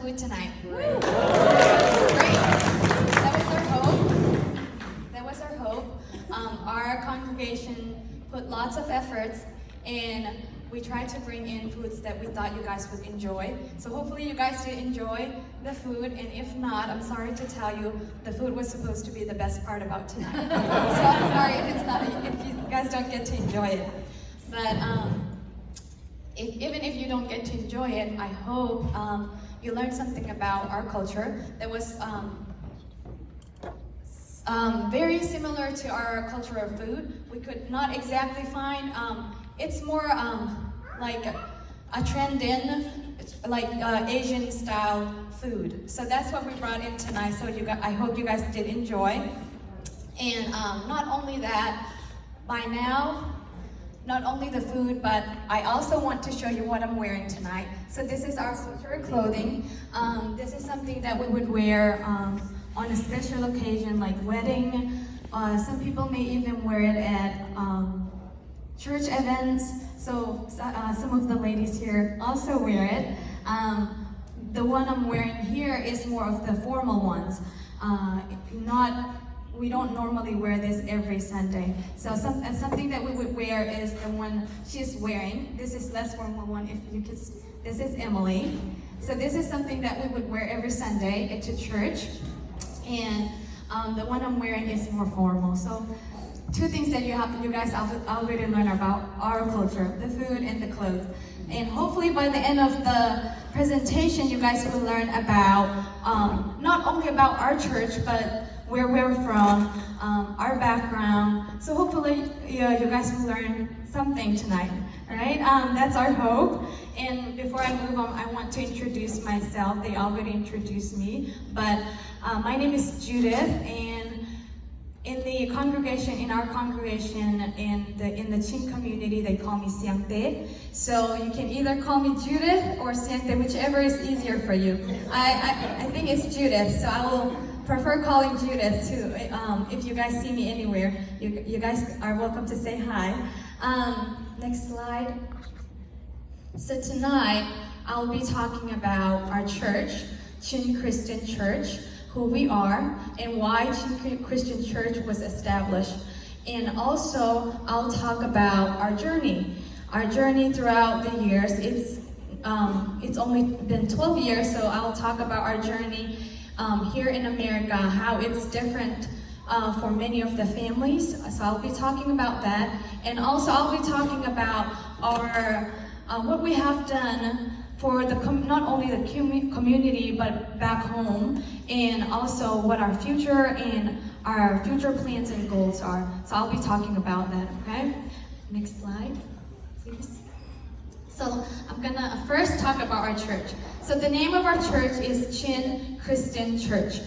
food tonight. Great. That was our hope. That was our hope. Our congregation put lots of efforts, and we tried to bring in foods that we thought you guys would enjoy. So hopefully you guys did enjoy the food, and if not, I'm sorry to tell you, the food was supposed to be the best part about tonight. So I'm sorry if you guys don't get to enjoy it. But even if you don't get to enjoy it, I hope you learned something about our culture that was very similar to our culture of food. We could not exactly find, it's more like a trend in like Asian style food. So that's what we brought in tonight. So I hope you guys did enjoy. And not only that, by now, not only the food, but I also want to show you what I'm wearing tonight. So this is our cultural clothing. This is something that we would wear on a special occasion like wedding. Some people may even wear it at church events. So some of the ladies here also wear it. The one I'm wearing here is more of the formal ones. We don't normally wear this every Sunday. So something that we would wear is the one she's wearing. This is less formal one. If you could, this is Emily. So this is something that we would wear every Sunday to church. And the one I'm wearing is more formal. So two things that you guys already learn about our culture, the food and the clothes. And hopefully by the end of the presentation, you guys will learn about, not only about our church, but where we're from, our background. So hopefully you guys will learn something tonight, right? That's our hope. And before I move on, I want to introduce myself. They already introduced me, but my name is Judith, and in our congregation, in the Chin community, they call me Siangte. So you can either call me Judith or Siangte, whichever is easier for you. I think it's Judith, so I will prefer calling Judith too. If you guys see me anywhere, you guys are welcome to say hi. Next slide. So tonight, I'll be talking about our church, Chin Christian Church, who we are, and why Chin Christian Church was established. And also, I'll talk about our journey throughout the years. It's only been 12 years, so I'll talk about our journey here in America, how it's different for many of the families. So I'll be talking about that, and also I'll be talking about our what we have done for not only the community but back home, and also what our future plans and goals are. So I'll be talking about that. Okay, next slide, please. So I'm gonna first talk about our church. So the name of our church is Chin Christian Church.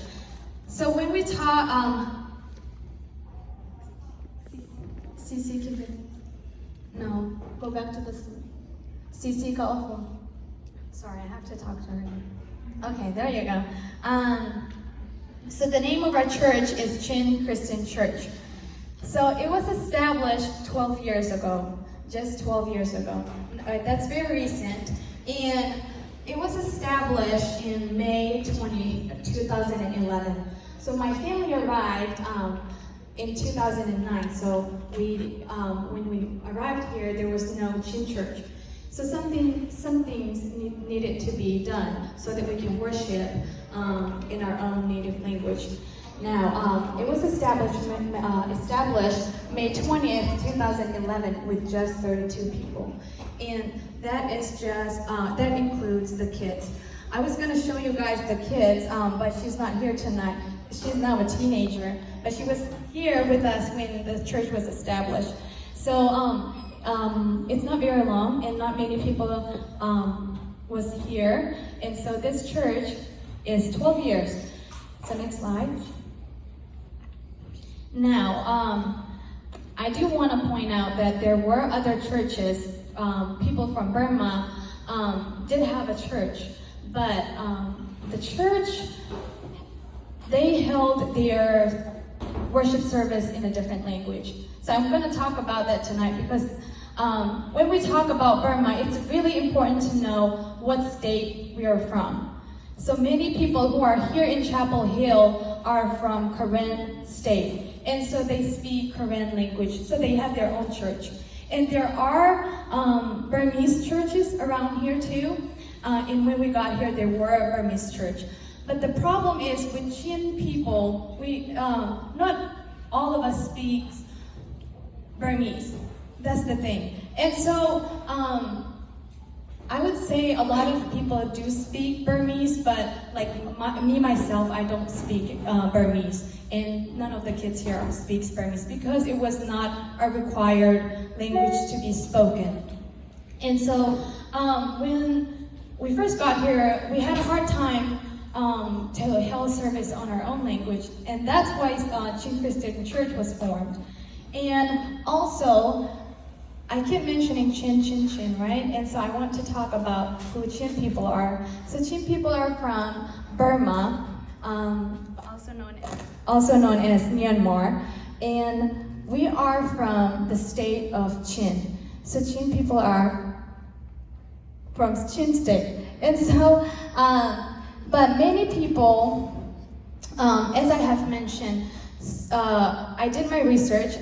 So when we talk, no, go back to the CC ka off. Sorry, I have to talk to her. Okay, there you go. So the name of our church is Chin Christian Church. So it was established 12 years ago, just 12 years ago. That's very recent. And it was established in May 2011. So my family arrived in 2009. So when we arrived here, there was no Chin Church. So some things needed to be done so that we can worship in our own native language. Now, it was established May 20th, 2011 with just 32 people. And that is just, that includes the kids. I was gonna show you guys the kids, but she's not here tonight. She's now a teenager, but she was here with us when the church was established. So, it's not very long, and not many people was here. And so this church is 12 years. So next slide. Now, I do want to point out that there were other churches. People from Burma did have a church, but the church, they held their worship service in a different language. So I'm going to talk about that tonight because when we talk about Burma, it's really important to know what state we are from. So many people who are here in Chapel Hill are from Kohhran state, and so they speak Kohhran language, so they have their own church. And there are Burmese churches around here too, and when we got here there were a Burmese church. But the problem is with Chin people, not all of us speak Burmese. That's the thing. And so I would say a lot of people do speak Burmese, but like myself, I don't speak Burmese. And none of the kids here speaks Burmese because it was not a required language to be spoken. And so when we first got here, we had a hard time to hold service on our own language, and that's why Chin Christian Church was formed. And also, I keep mentioning Chin, right? And so I want to talk about who Chin people are. So Chin people are from Burma, also known as Myanmar, and we are from the state of Chin. So Chin people are from Chin state. And so, but many people, as I have mentioned, I did my research,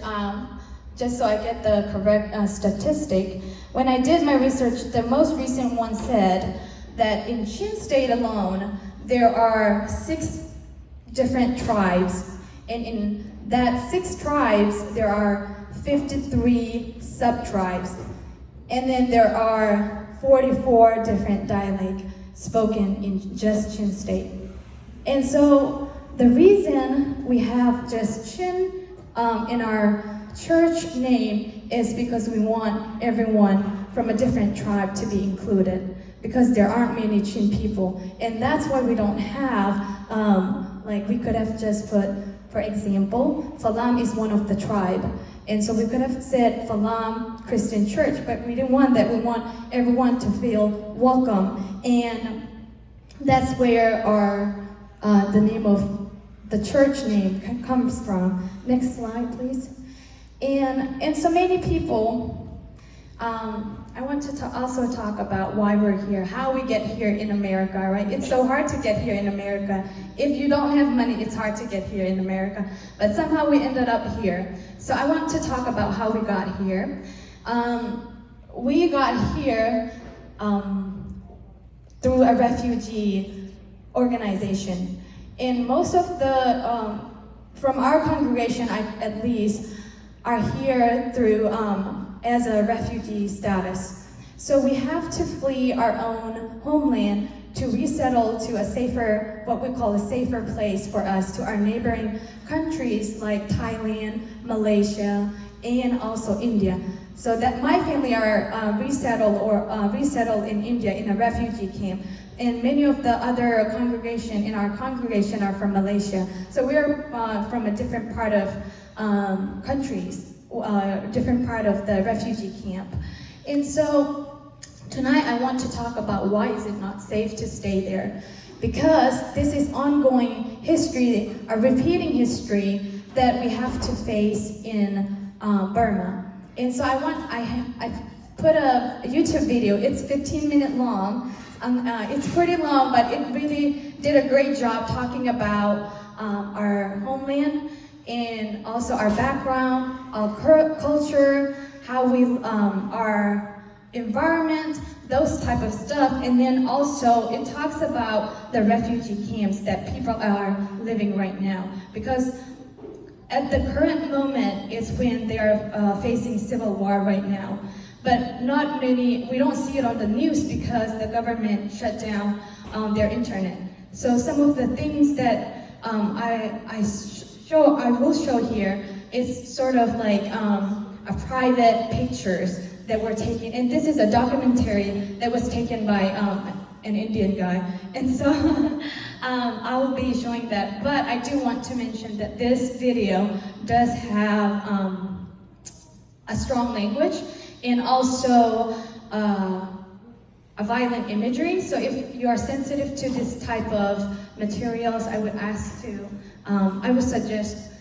just so I get the correct statistic. When I did my research, the most recent one said that in Chin state alone, there are 6 different tribes, and in that 6 tribes, there are 53 sub-tribes, and then there are 44 different dialects spoken in just Chin state. And so the reason we have just Chin in our church name is because we want everyone from a different tribe to be included, because there aren't many Chin people. And that's why we don't have, we could have just put, for example, Falam is one of the tribe. And so we could have said Falam Christian Church, but we didn't want that. We want everyone to feel welcome. And that's where the name of the church name comes from. Next slide, please. And so many people, I want to also talk about why we're here, how we get here in America, right? It's so hard to get here in America. If you don't have money, it's hard to get here in America. But somehow we ended up here. So I want to talk about how we got here. We got here through a refugee organization. And most of the, from our congregation at least, are here through as a refugee status. So we have to flee our own homeland to resettle to a safer, what we call a safer place for us, to our neighboring countries like Thailand, Malaysia, and also India. So that my family are resettled in India in a refugee camp. And many of the other in our congregation are from Malaysia. So we're from a different part of countries, different part of the refugee camp. And so tonight I want to talk about why is it not safe to stay there. Because this is ongoing history, a repeating history that we have to face in Burma. And so I put a YouTube video. It's 15-minute long. It's pretty long, but it really did a great job talking about our homeland and also our background, our culture, how we, our environment, those type of stuff. And then also it talks about the refugee camps that people are living right now. Because at the current moment is when they are facing civil war right now. But not many, we don't see it on the news because the government shut down their internet. So some of the things that I will show here is sort of like a private pictures that were taken, and this is a documentary that was taken by an Indian guy. And so I will be showing that, but I do want to mention that this video does have a strong language and also a violent imagery. So if you are sensitive to this type of materials, I would suggest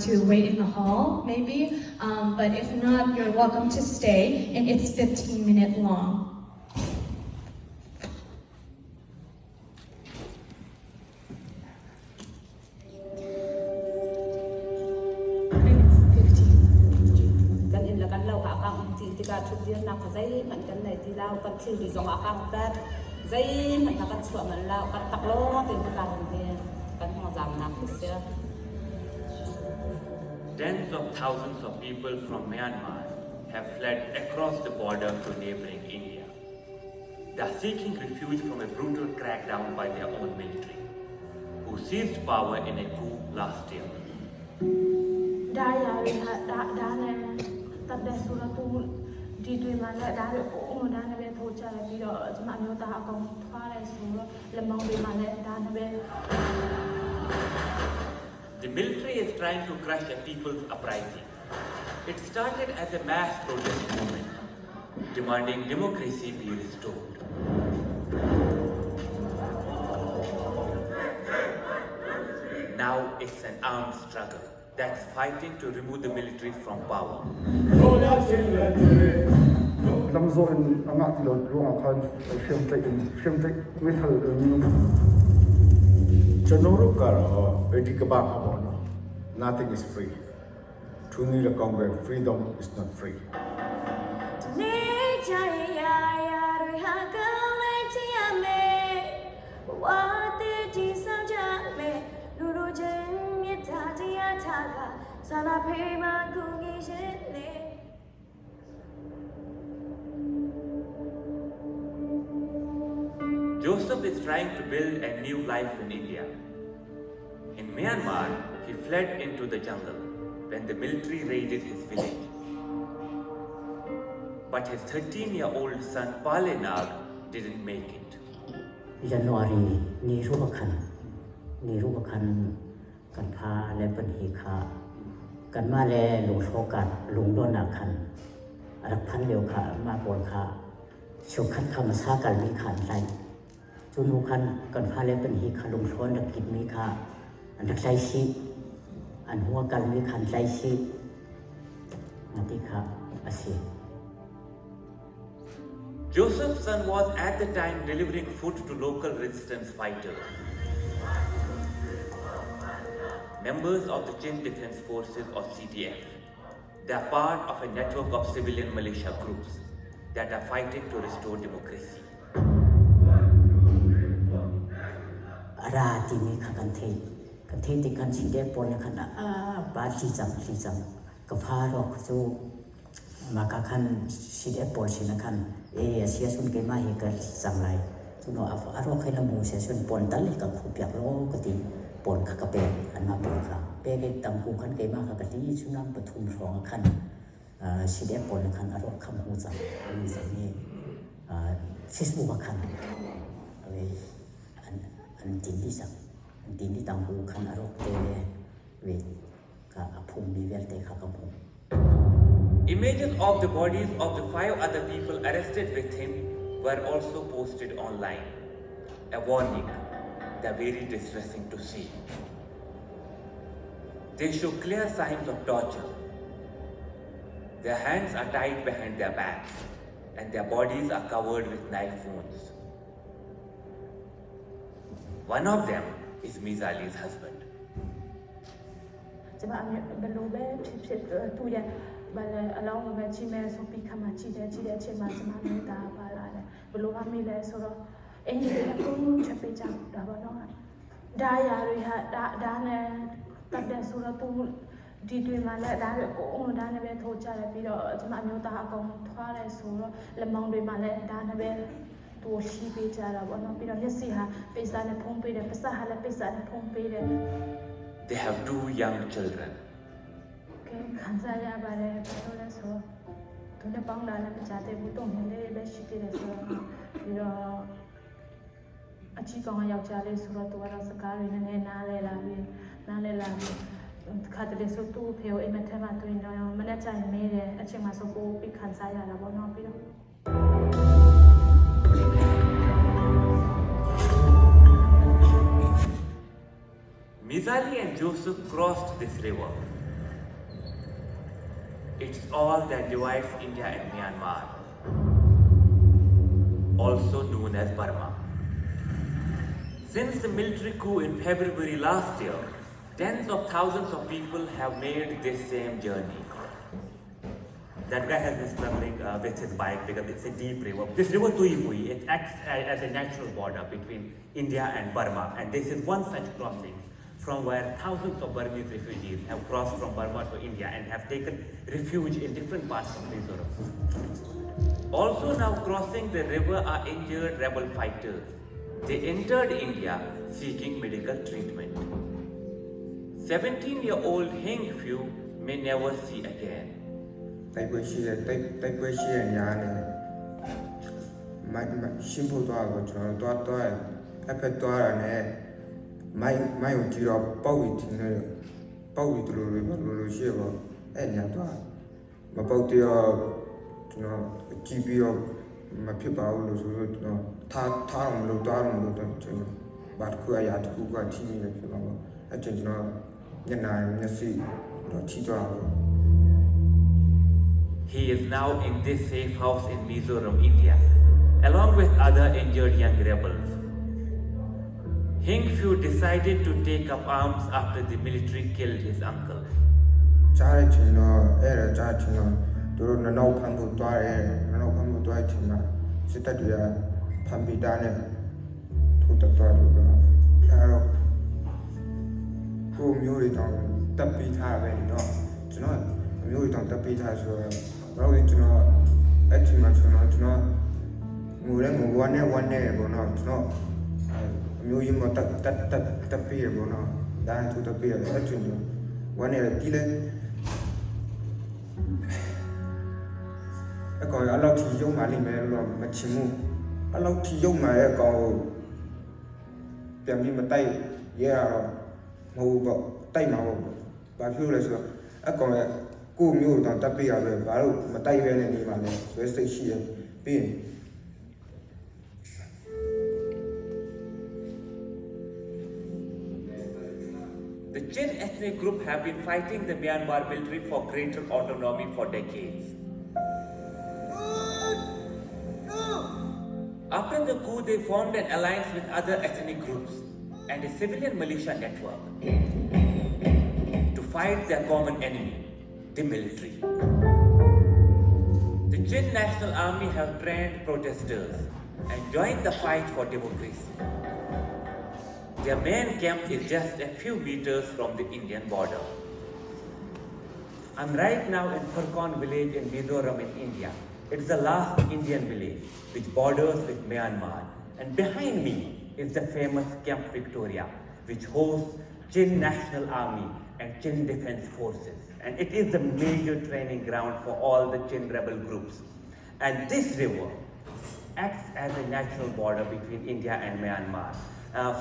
to wait in the hall, maybe. But if not, you're welcome to stay, and it's 15 minutes long. tiga dia nak zai man kan nei ti lau kan thi di zong akang tat zai man kan chua man lau kan tak lo ti kan ni kan ho jam nak sia. Tens of thousands of people from Myanmar have fled across the border to neighboring India. They are seeking refuge from a brutal crackdown by their own military, who seized power in a coup last year. Daya lihat dana tanda surat tu di dua mana dana dana be thocha la pi ro chma myo ta akong thwa lai su lamang be ma le dana be. The military is trying to crush a people's uprising. It started as a mass protest movement, demanding democracy be restored. Now it's an armed struggle that's fighting to remove the military from power. Nothing is free. Truly, the Congress, freedom is not free. Joseph is trying to build a new life in India. In Myanmar, he fled into the jungle when the military raided his village. But his 13-year-old son Palenag didn't make it. January ni rubakan kan pha le ban hi kha kan ma le lung shokan lung don na khan arak phan leo kha ma pon kha chok khan kham sa kan mi khan lai chunu khan kan pha le ban hi kha lung shon dak kit mi kha an dak lai si an huwa kan mi khan lai si ngati kha asi. Joseph's son was at the time delivering food to local resistance fighters. Members of the Chin Defense Forces or CDF. They are part of a network of civilian militia groups that are fighting to restore democracy. Ara ti mi kha kan the ti kan CDF pon khan ba chi cham ka pha ro chu maka khan CDF pon sin khan sia sun ke ma hi ka sang lai chu no aro khaila mu sia sun pon tal ka khu pyak lo ka ti pon kha ka pe an ma pon kha pe ke tam ku khan ke ma kha ka ti chu nam pathum rong khan CDF pon khan aro kham hu cha ni sa ni Facebook khan ave an tin di sang an tin di tam ku khan aro te le ve ka aphum bi vel te kha ka mu. Images of the bodies of the 5 other people arrested with him were also posted online. A warning, they're very distressing to see. They show clear signs of torture. Their hands are tied behind their backs and their bodies are covered with knife wounds. One of them is Mizali's husband. Bala along with Chime so become a chida chema samanta balada below Amila soro any chapita dabano Daya dana tada sura tu di dua mana dana dana be thocha la pi ro chma myo ta akong thwa lai su ro lamang dua mana dana be to shi pe cha la bo no pi ro nyasi ha pe sa ne phong pe de pa sa ha la pe sa ne phong pe de. They have 2 young children. Kanzaya bare patola so tunda pangla na pachate butong hele be shite le so biro achi ka yaw cha le sura to wara sakari ne na le la bi khatle so tu pheo e ma thama tu no mana cha me de achi ma so ko pi kanzaya la bo no biro. Mizali and Joseph crossed this river. It's all that divides India and Myanmar, also known as Burma. Since the military coup in February last year, tens of thousands of people have made this same journey. That guy has been struggling with his bike because it's a deep river. This river Tuih, it acts as a natural border between India and Burma, and this is one such crossing from where thousands of Burmese refugees have crossed from Burma to India and have taken refuge in different parts of Mizoram. Also now crossing the river are injured rebel fighters. They entered India seeking medical treatment. 17-year-old Heng Few may never see again. တိုက်ပွဲရှိတဲ့ညာနဲ့ရှင်းဖို့သွားတော့ကျွန်တော်သွားအဖက်သွားတာနဲ့မိုင်းကိုကြည့်တော့ပေါက်ပြီးထင်တယ်ပေါက်ပြီးတို့လိုရှိတော့အဲ့ညာသွားမပေါက်တော့ကျွန်တော်ကြည့်ပြီးတော့မဖြစ်ပါဘူးလို့ဆိုတော့ကျွန်တော်ထားအောင်လို့သွားအောင်လို့တော့ကျွန်တော်ဘာတစ်ခုအရာတစ်ခုကထိမိတယ်ဖြစ်ပါတော့အဲ့ကျွန်တော်ညနာမျက်စိတော့ထိသွားတော့ He is now in this safe house in Mizoram, India, along with other injured young rebels. Heng Few decided to take up arms after the military killed his uncle. ကြားရချင်တော့အဲ့ဒါကြားချင်တော့သူတို့နောက်ဖမ်းဖို့တွားတယ်နောက်ဖမ်းဖို့တွားချင်တာစစ်တပ်တွေကဖမ်းပြီးတာနဲ့ထိုးတက်သွားလို့အဲ့တော့ကိုမျိုးတွေတောင်တက်ပြီးထားပဲเนาะကျွန်တော်မျိုးတွေတောင်တက်ပြီးထားဆိုတော့ဘာလို့ကျွန်တော်အဲ့ဒီမှာကျွန်တော်ငိုရဲငိုဝမ်းနဲ့ပေါ့နော်ကျွန်တော်မျိုးကြီးမတက်ပြီးရပေါ့နော်ဒါသူတက်ပြီးရအဲ့ကျွန်တော်ဝမ်းနဲ့တီးလဲအကောင်အလောက်ထိရုံမှလိမ့်မယ်လို့မချင်ဘူးအလောက်ထိရုံမှရဲ့အကောင်ပြန်ပြီးမတိုက်ရတော့မဟုတ်ပေါ့တိုက်မှာပေါ့ဘာဖြစ်လို့လဲဆိုတော့အကောင်ရဲ့ကိုမျိုးတောင်တက်ပေးရပဲဘာလို့မတိုက်ရဲနေနေပါလဲဆွဲစိတ်ရှိရပြီးရင် The Chin ethnic group have been fighting the Myanmar military for greater autonomy for decades. After the coup, they formed an alliance with other ethnic groups and a civilian militia network to fight their common enemy, the military. The Chin National Army have trained protesters and joined the fight for democracy. Their main camp is just a few meters from the Indian border. I'm right now in Kohhran village in Mizoram in India. It's the last Indian village which borders with Myanmar. And behind me is the famous Camp Victoria, which hosts Chin National Army and Chin Defense Forces. And it is the major training ground for all the Chin rebel groups. And this river acts as a natural border between India and Myanmar.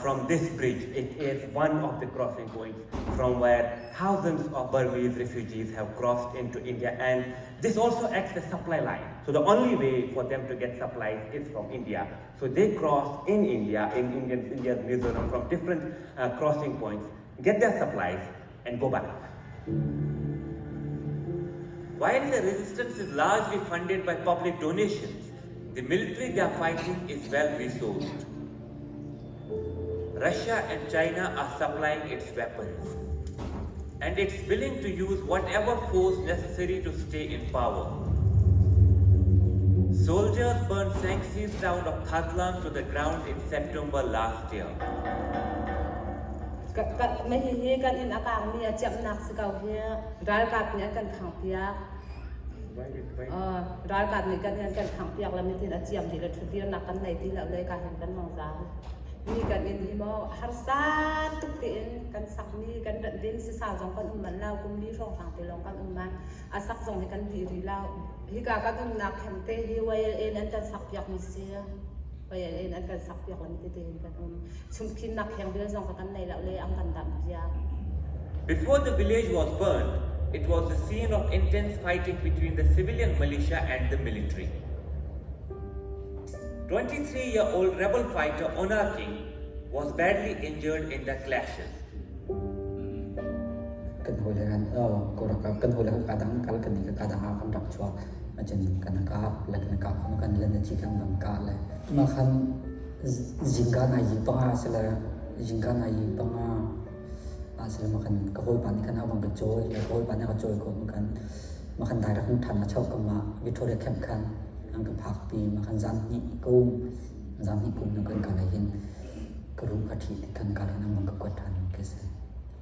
From this bridge, it is one of the crossing points from where thousands of Burmese refugees have crossed into India, and this also acts as a supply line. So the only way for them to get supplies is from India. So they cross in India, in India's Mizoram, from different crossing points, get their supplies, and go back. While the resistance is largely funded by public donations, the military they are fighting is well resourced. Russia and China are supplying its weapons, and it's willing to use whatever force necessary to stay in power. Soldiers burned Siangte town of Kohhran to the ground in September last year. Mấy hi kan in akang mi a chậm nak sikau hia ral kat ni kan khang piak ral kat ni kan khang piak la mi tin a chiam di la thu dio nak kan nei ti la le ka hen kan mong za mi kan in hi mo har sa tuk tin kan sak mi kan din si sa jong kan man lao kum mi rong thang te long kan man a sak jong kan di ri lao hi ka ka kan nak hem te hi wai en an kan sak piak mi sia wai en an kan sak piak la mi te kan chum kin nak hem bil jong kan nei lao le ang kan dam pia. Before the village was burned, it was the scene of intense fighting between the civilian militia and the military. 23-year-old rebel fighter Ona King was badly injured in the clashes. Kan hole kan korakap kan hole kadang kal kan ni kadang akan dak chua macam kan ka lakan ka kan len chi kan bang ka le ma khan jingga na yi panga sela jingga na yi panga asal ma kan ka hoi pani kan abang ka joy la hoi pani ka joy ko kan makan daerah hutan macam kema Victoria Camp kan angka pakpi makan zanti kum dengan kalahin kerum kati kan kalahin amang kekuatan kese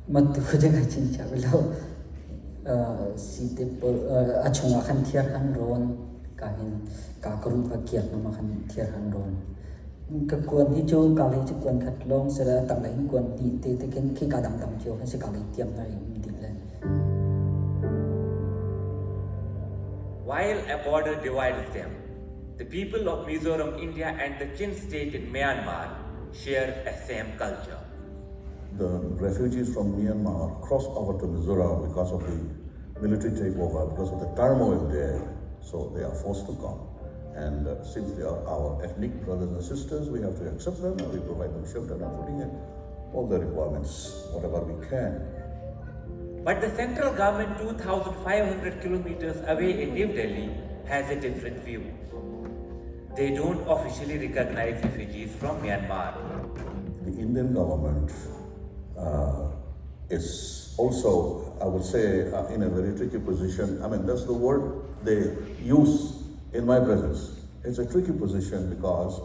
matu jangan cinca belau si tepo acung akan tiarkan ron kahin kerum pakiat makan tiarkan ron kekuan hijau kali kekuan katlong sera tak lain kuan di tekan ki kadang jauh sekali tiap hari mendile. While a border divides them, the people of Mizoram, India and the Chin state in Myanmar share a same culture. The refugees from Myanmar crossed over to Mizoram because of the military takeover, because of the turmoil there. So they are forced to come. And since they are our ethnic brothers and sisters, we have to accept them and we provide them shelter and fooding and all the requirements, whatever we can. But the central government 2,500 kilometers away in New Delhi has a different view. They don't officially recognize refugees from Myanmar. The Indian government is also, I would say, in a very tricky position. I mean, that's the word they use in my presence. It's a tricky position because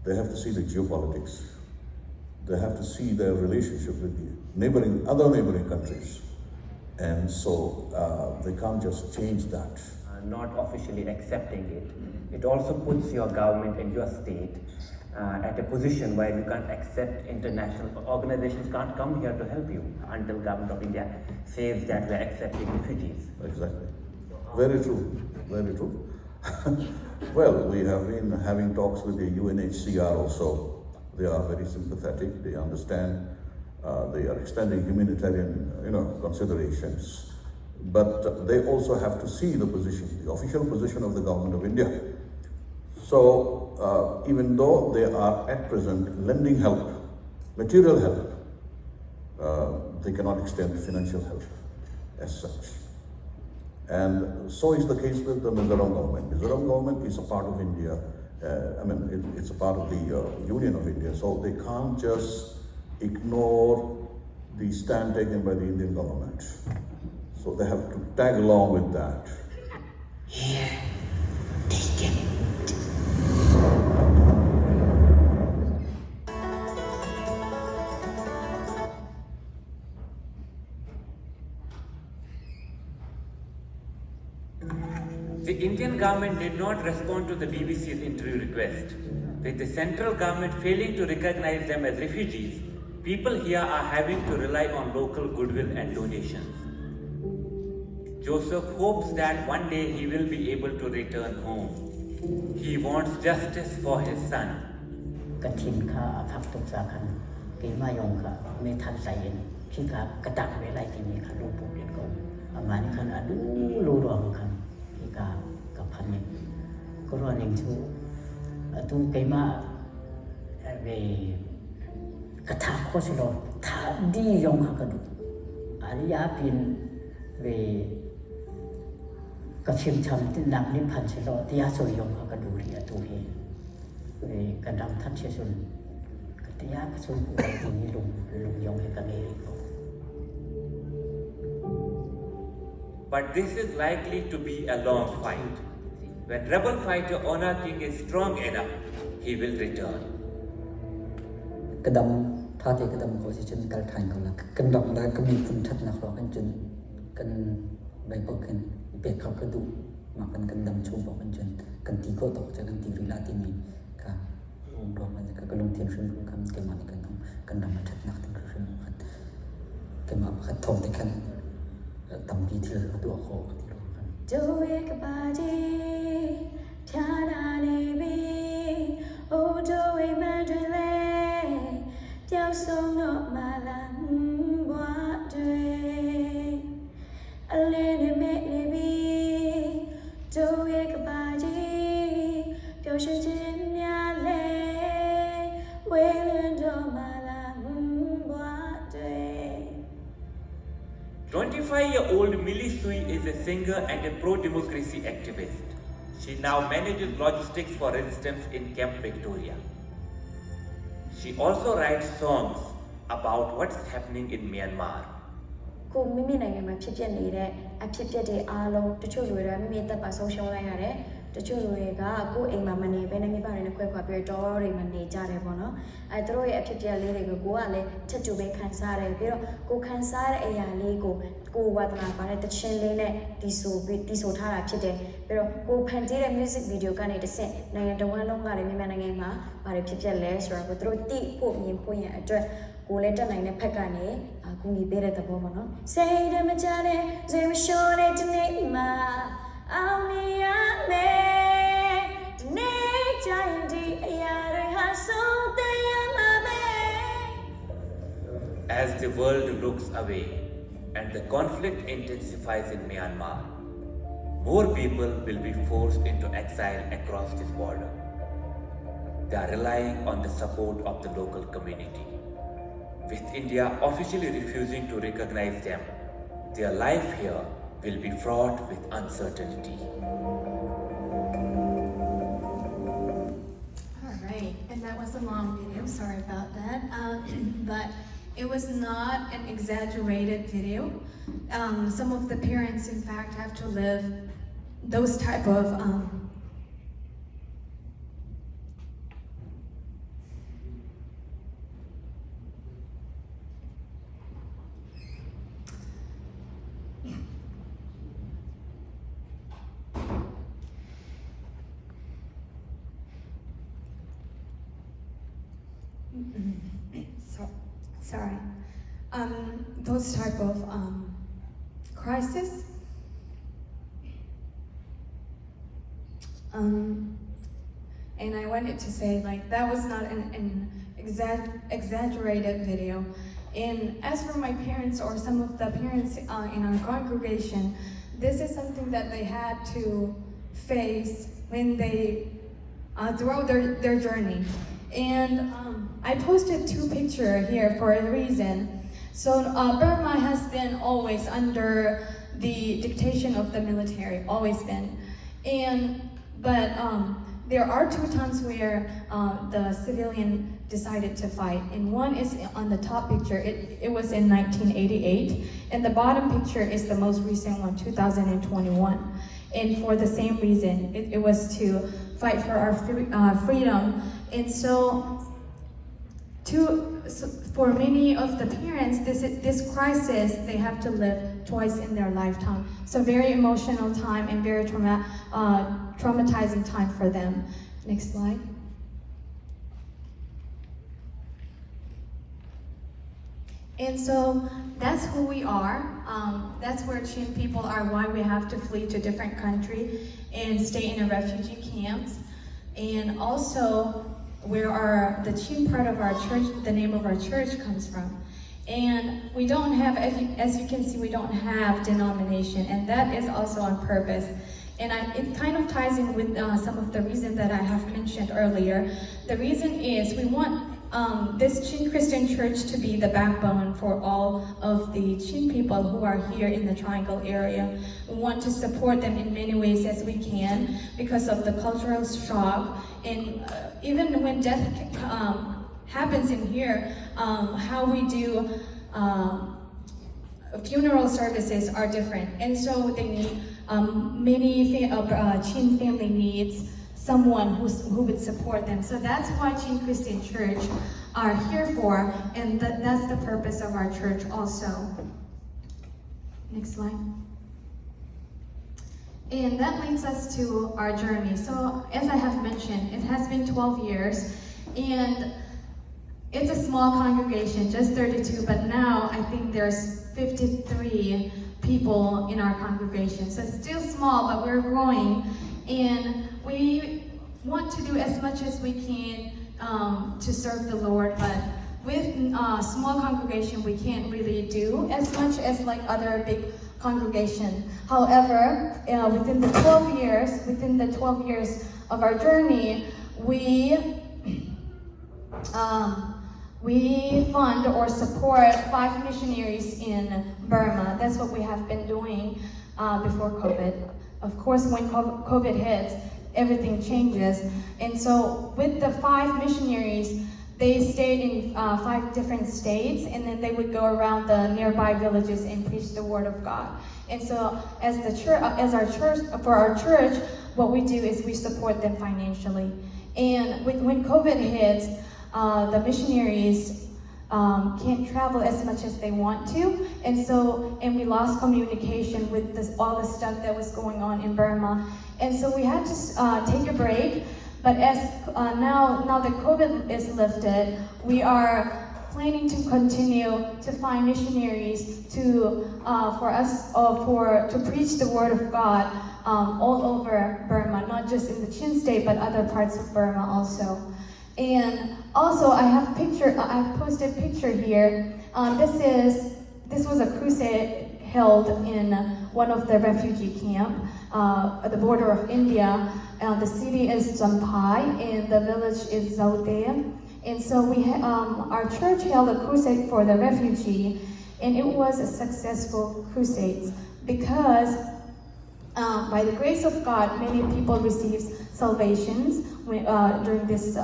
they have to see the geopolitics. They have to see their relationship with the other neighboring countries. And so they can't just change that. Not officially accepting it. It also puts your government and your state at a position where you can't accept international organizations can't come here to help you until government of India says that we're accepting refugees. Exactly. Very true. Very true. Well, we have been having talks with the UNHCR also. They are very sympathetic. They understand. They are extending humanitarian, considerations. But they also have to see the position, the official position of the government of India. So even though they are at present lending help, material help, they cannot extend financial help as such. And so is the case with the Mizoram government. Mizoram government is a part of India. It's a part of the Union of India. So they can't just ignore the stand taken by the Indian government. So they have to tag along with that. Here, take it. The Indian government did not respond to the BBC's interview request. With the central government failing to recognize them as refugees, people here are having to rely on local goodwill and donations. Joseph hopes that one day he will be able to return home. He wants justice for his son. Katin ka apak tuk sakan kimayong ka may tansayin kika katak belai timi ka lupu din ko aman kan adu lurong kan kika kapanin kuruaning chu atu kema be katak ko silo ta di yong ka kadu ariya pin be kachim cham tin nak nim phan silo tia so yong ka kadu ri atu he về cần đâm thắt xe xuân cái tiếng ác xuân của mình như lùng dòng hay cả nghề But this is likely to be a long fight. When rebel fighter Honor King is strong enough, he will return. cái đâm tha thì cái đâm có sẽ chân cái thành còn là cái đâm đã cái bị phun thắt là khó cái chân cái bài bọc cái biệt khó cái đủ mà cái đâm chung vào cái chân cái tí có tổ cho cái tí rì la tí mình cả đó mà cái lông thiên sinh cũng cầm cái mà cái đâm mà thắt nặng thì cái sinh cái mà cái thòng thì cái tầm bí thì làตัวkhó Joe kabaji tiana nebi o joe madrile tiao song no malang bua due alene me nebi joe kabaji piao shi jin ya le wei luen do malang bua due 25-year-old Millie Sui is a singer and a pro-democracy activist. She now manages logistics for resistance in Camp Victoria. She also writes songs about what's happening in Myanmar. ကိုမိမိနိုင်ငံမှာဖြစ်ပျက်နေတဲ့အဖြစ်ပျက်တွေအားလုံးတချို့လူတွေကမိမိတက်ပါဆုံးရှုံးလိုက်ရတယ်တချို့လူတွေကကိုယ်အိမ်မှာမနေဘဲနဲ့မိဘတွေနဲ့ခွဲခွာပြီးတော့တွေမှာနေကြတယ်ပေါ့နော်အဲသူတို့ရဲ့အဖြစ်ပျက်လေးတွေကိုကိုကလည်းထပ်တူပဲခံစားရတယ်ပြီးတော့ကိုခံစားတဲ့အရာလေးကိုဝါသနာပါတဲ့တခြင်းလေးနဲ့တီဆိုထားတာဖြစ်တယ်ပြီးတော့ကိုဖန်တီးတဲ့ music video ကနေတစ်ဆင့်နိုင်ငံတော်ဝန်လုံးကလည်းမြန်မာနိုင်ငံမှာဘာတွေဖြစ်ပျက်လဲဆိုတာကိုသူတို့သိဖို့မြင်ဖို့ရအတွက်ကိုလည်းတက်နိုင်တဲ့ဖက်ကနေကူညီပေးတဲ့သဘောပေါ့နော်စိတ်ဓာတ်မကြတဲ့ဇေမရှောတဲ့ဒီနေ့မှာအောင်မြင်ရမယ်ဒီနေ့ကျရင်ဒီအရာတွေဟာဆုံးသက်ရမှာပဲ As the world looks away and the conflict intensifies in Myanmar, more people will be forced into exile across this border. They are relying on the support of the local community. With India officially refusing to recognize them, their life here will be fraught with uncertainty. All right, and that was a long video, sorry about that. But it was not an exaggerated video. Some of the parents, in fact, have to live those type of those type of crisis. And I wanted to say, like, that was not an exaggerated video. And as for my parents or some of the parents in our congregation, this is something that they had to face when they throughout their journey. And I posted 2 pictures here for a reason. So Burma has been always under the dictation of the military, always been. But there are 2 times where the civilian decided to fight. And one is on the top picture, it was in 1988. And the bottom picture is the most recent one, 2021. And for the same reason, it was to fight for our freedom. And so for many of the parents, this crisis, they have to live twice in their lifetime. So very emotional time and very traumatizing time for them. Next slide. And so that's who we are. That's where Chin people are, why we have to flee to different countries and stay in a refugee camps. And also, where the Chin part of our church, the name of our church comes from. And we don't have, as you can see, we don't have denomination, and that is also on purpose. And it kind of ties in with some of the reasons that I have mentioned earlier. The reason is we want this Chin Christian Church to be the backbone for all of the Chin people who are here in the Triangle area. We want to support them in many ways as we can because of the cultural shock. And even when death happens in here, how we do funeral services are different. And so they need, many Chin family needs someone who would support them. So that's why Chin Christian Church are here for, and that's the purpose of our church also. Next slide. And that leads us to our journey. So as I have mentioned, it has been 12 years, and it's a small congregation, just 32, but now I think there's 53 people in our congregation. So it's still small, but we're growing, and we want to do as much as we can to serve the Lord, but with small congregation, we can't really do as much as like other big congregation. However, within the 12 years of our journey, we fund or support 5 missionaries in Burma. That's what we have been doing before COVID. Of course, when COVID hits, everything changes. And so with the 5 missionaries, they stayed in 5 different states, and then they would go around the nearby villages and preach the word of God. And so, for our church, what we do is we support them financially. And when COVID hits, the missionaries can't travel as much as they want to, and we lost communication with all the stuff that was going on in Burma, and so we had to take a break. But as now that COVID is lifted, we are planning to continue to find missionaries to preach the word of God all over Burma, not just in the Chin State, but other parts of Burma also. And also, I've posted a picture here. This was a crusade held in one of the refugee camp at the border of India. The city is Champai and the village is Siangte. And so our church held a crusade for the refugee, and it was a successful crusade because by the grace of God, many people received salvations during this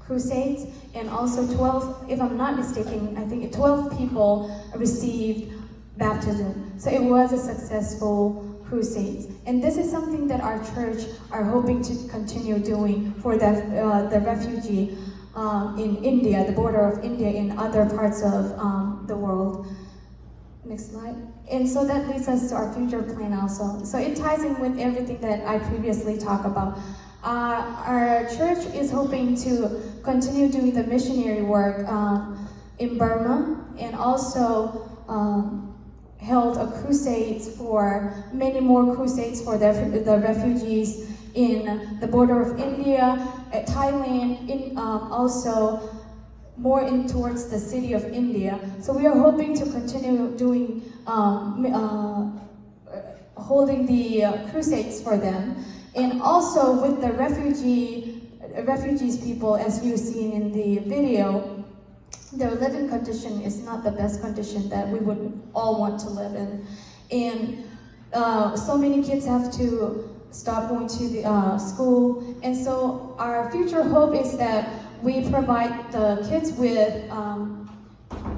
crusades, and also 12, if I'm not mistaken, I think 12 people received baptism. So it was a successful crusade. And this is something that our church are hoping to continue doing for the refugee in India, the border of India, in other parts of the world. Next slide. And so that leads us to our future plan also. So it ties in with everything that I previously talked about. Our church is hoping to continue doing the missionary work in Burma, and also held many more crusades for the refugees in the border of India, at Thailand, also more in towards the city of India. So we are hoping to continue doing holding the crusades for them. And also with the refugees people, as you've seen in the video, their living condition is not the best condition that we would all want to live in. And so many kids have to stop going to the school. And so our future hope is that we provide the kids with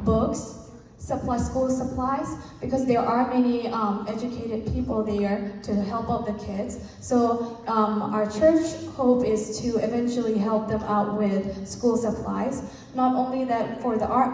books, school supplies, because there are many educated people there to help out the kids. So our church hope is to eventually help them out with school supplies. Not only that,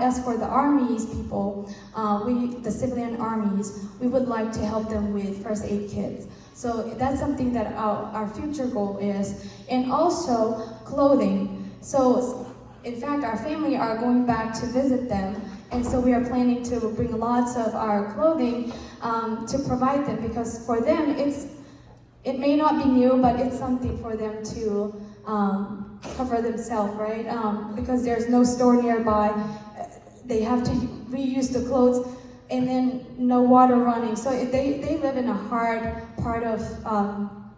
as for the armies people, the civilian armies, we would like to help them with first aid kits. So that's something that our future goal is. And also clothing. So in fact, our family are going back to visit them. And so we are planning to bring lots of our clothing to provide them, because for them it may not be new, but it's something for them to cover themselves, right? Because there's no store nearby, they have to reuse the clothes, and then no water running. So they live in a hard part of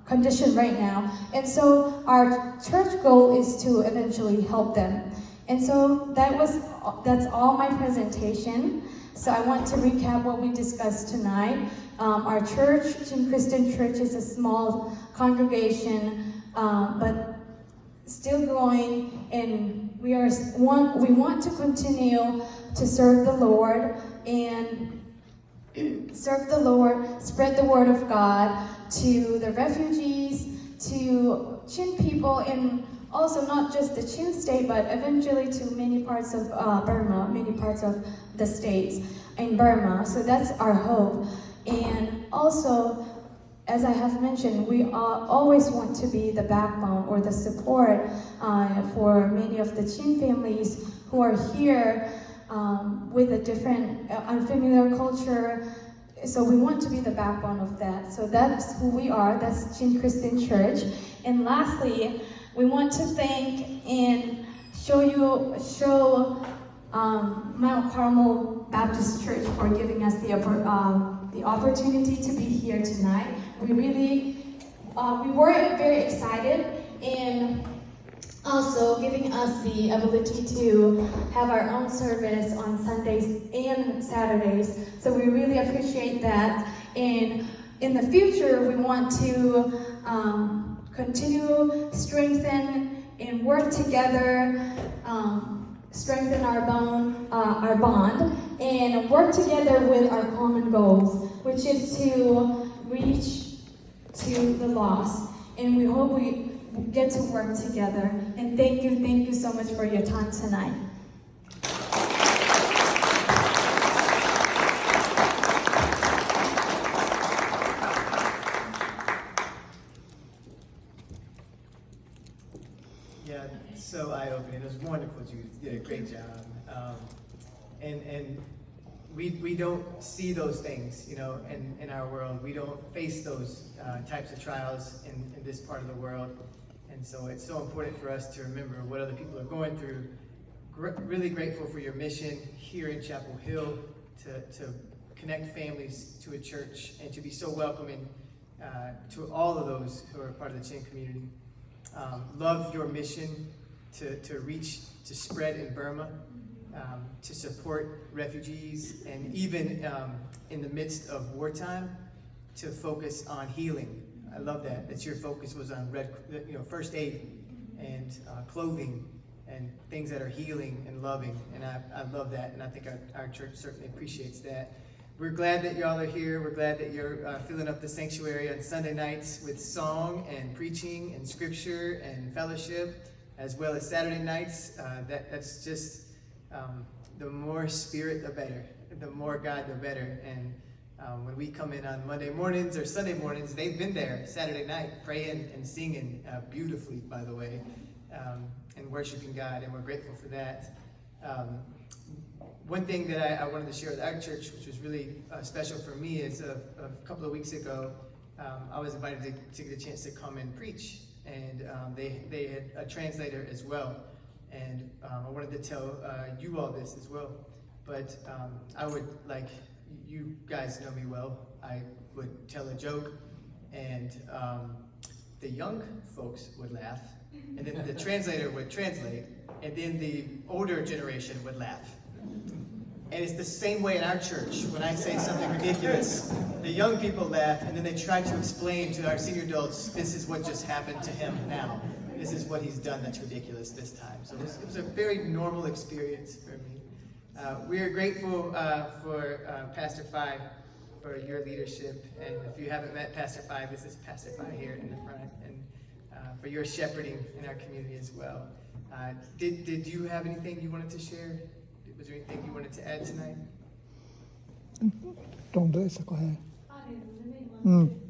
condition right now. And so our church goal is to eventually help them. And so that's all my presentation. So I want to recap what we discussed tonight. Our church, Chin Christian Church, is a small congregation, but still growing, and we want to continue to serve the Lord and spread the word of God to the refugees, to Chin people, and also not just the Chin State, but eventually to many parts of Burma, many parts of the states in Burma. So that's our hope. And also, as I have mentioned, we always want to be the backbone or the support for many of the Chin families who are here with a different, unfamiliar culture. So we want to be the backbone of that. So that's who we are. That's Chin Christian Church. And lastly, we want to thank and show Mount Carmel Baptist Church for giving us the opportunity to be here tonight. We were very excited, and also giving us the ability to have our own service on Sundays and Saturdays. So we really appreciate that. And in the future, we want to continue strengthen and work together, strengthen our bond, and work together with our common goals, which is to reach to the lost. And we hope we get to work together. And thank you so much for your time tonight. Yeah, so eye-opening. It was wonderful. You did a great job. And we don't see those things, you know, in our world. We don't face those types of trials in this part of the world. And so it's so important for us to remember what other people are going through. Really grateful for your mission here in Chapel Hill to connect families to a church and to be so welcoming to all of those who are part of the Chin community. Love your mission to reach, to spread in Burma, to support refugees, and even in the midst of wartime, to focus on healing. I love that your focus was on first aid and clothing and things that are healing and loving, and I love that, and I think our church certainly appreciates that. We're glad that y'all are here. We're glad that you're filling up the sanctuary on Sunday nights with song and preaching and scripture and fellowship, as well as Saturday nights. That's just the more spirit, the better. The more God, the better. And when we come in on Monday mornings or Sunday mornings, they've been there Saturday night praying and singing beautifully, by the way, and worshiping God, and we're grateful for that. One thing that I wanted to share with our church, which was really special for me, is a couple of weeks ago, I was invited to get a chance to come and preach, and they had a translator as well, and I wanted to tell you all this as well, but I would, like, you guys know me well, I would tell a joke, and the young folks would laugh, and then the translator would translate, and then the older generation would laugh. And it's the same way in our church. When I say something ridiculous, the young people laugh, and then they try to explain to our senior adults, this is what just happened to him now. This is what he's done that's ridiculous this time. So it was a very normal experience for me. We are grateful for Pastor Phi, for your leadership. And if you haven't met Pastor Phi, this is Pastor Phi here in the front. And for your shepherding in our community as well. Did you have anything you wanted to share? Was there anything you wanted to add tonight? Don't do it, so go ahead.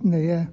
Yeah.